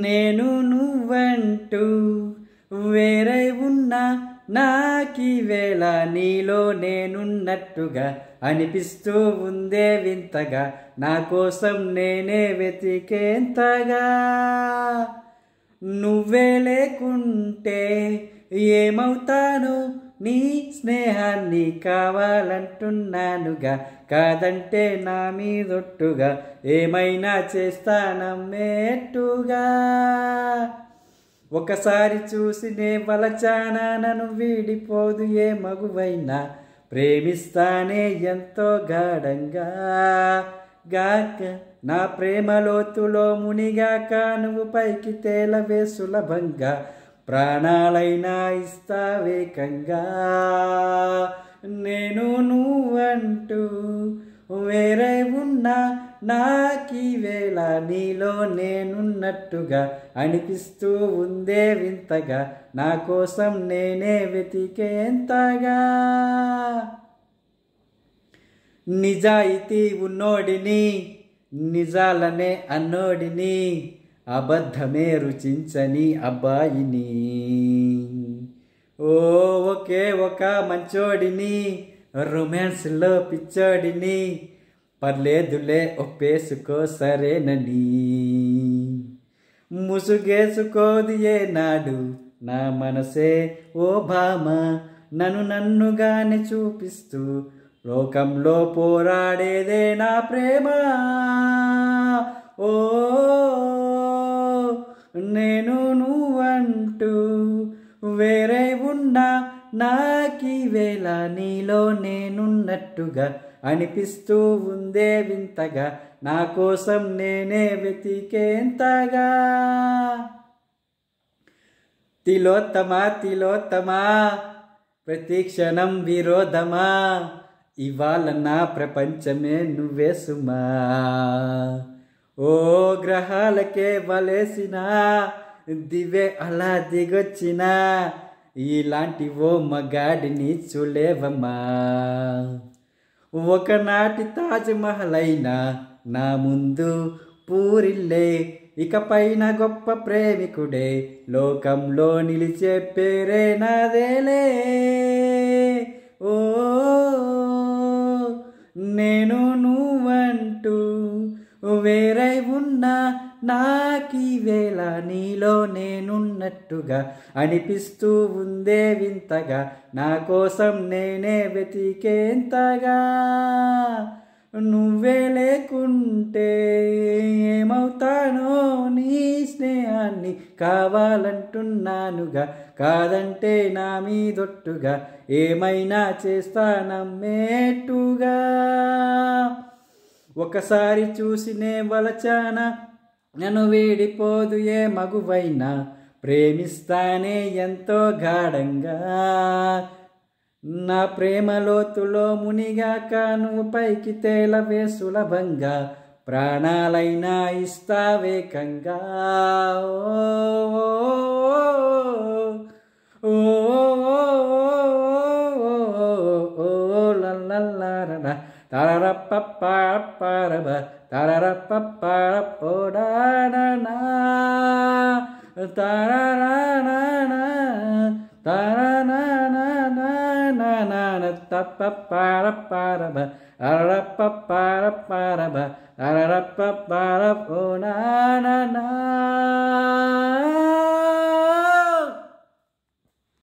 నేను నువ్వంటూ వేరే ఉన్నా నాకీవేళ నీలో నేనున్నట్టుగా అనిపిస్తూ ఉందే వింతగా, నా కోసం నేనే వెతికేంతగా. నువ్వే లేకుంటే ఏమవుతాను, నీ స్నేహాన్ని కావాలంటున్నానుగా. కాదంటే నా మీదొట్టుగా ఏమైనా చేస్తానమ్మేట్టుగా. ఒకసారి చూసి నే వలచానా, నన్ను వీడిపోదు ఏ మగువైనా. ప్రేమిస్తానే ఎంతో గాఢంగా గాక, నా ప్రేమ లోతులో మునిగాక నువ్వు పైకి తేలవే సులభంగా. ప్రాణాలైనా ఇస్తావేకంగా. నేను నువ్వంటూ వేరే ఉన్నా నాకీవేళ నీలో నేనున్నట్టుగా అనిపిస్తూ ఉందే వింతగా, నా కోసం నేనే వెతికేంతగా. నిజాయితీ ఉన్నోడిని, నిజాలనే అన్నోడిని, అబద్ధమే రుచించని అబ్బాయిని. ఓ ఒకే ఒక మంచోడిని, రొమాన్స్లో పిచ్చోడిని. పర్లేదులే ఒప్పేసుకో సరేనని. ముసుగేసుకోదు ఏనాడు నా మనసే ఓ భామ, నన్నుగానే చూపిస్తూ లోకంలో పోరాడేదే నా ప్రేమ. ఓ నేను నువ్వంటూ వేరే ఉన్నా నాకీవేళ నీలో నేనున్నట్టుగా అనిపిస్తూ ఉందే వింతగా, నా కోసం నేనే వెతికేంతగా. తిలోత్తమా తిలోత్తమా ప్రతి క్షణం విరోధమా, ఇవాళ నా ప్రపంచమే నువ్వే సుమా. ఓ గ్రహాలకే వలేసిన దివే అలా దిగొచ్చిన, ఇలాంటి ఓ మగాడిని చూలేవమ్మా. ఒకనాటి తాజ్మహల్ అయినా నా ముందు పూరిల్లే, ఇకపైన గొప్ప ప్రేమికుడే లోకంలో నిలిచే పేరే నాదేలే. ఓ నేను నువ్వంటూ వేరే ఉన్నా నాకీవేళ నీలో నేనున్నట్టుగా అనిపిస్తూ ఉందే వింతగా, నా కోసం నేనే వెతికేంతగా. నువ్వే లేకుంటే ఏమవుతానో, నీ స్నేహాన్ని కావాలంటున్నానుగా. కాదంటే నా మీదొట్టుగా ఏమైనా చేస్తానమ్మేట్టుగా. ఒకసారి చూసినే వలచానా, నన్ను వీడిపోదు ఏ మగువైనా. ప్రేమిస్తానే ఎంతో గాఢంగా, నా ప్రేమ లోతులో మునిగాక నువ్వు పైకి తేలవే సులభంగా. ప్రాణాలైనా ఇస్తావేకంగా. ఓ లల్లల్లారన తరరప్పపారపరబ తరరప్పపారపోడానా తరరానా తరనానా తప్పపారపరబ అరరప్పపారపరబ అరరప్పపారపోడానా.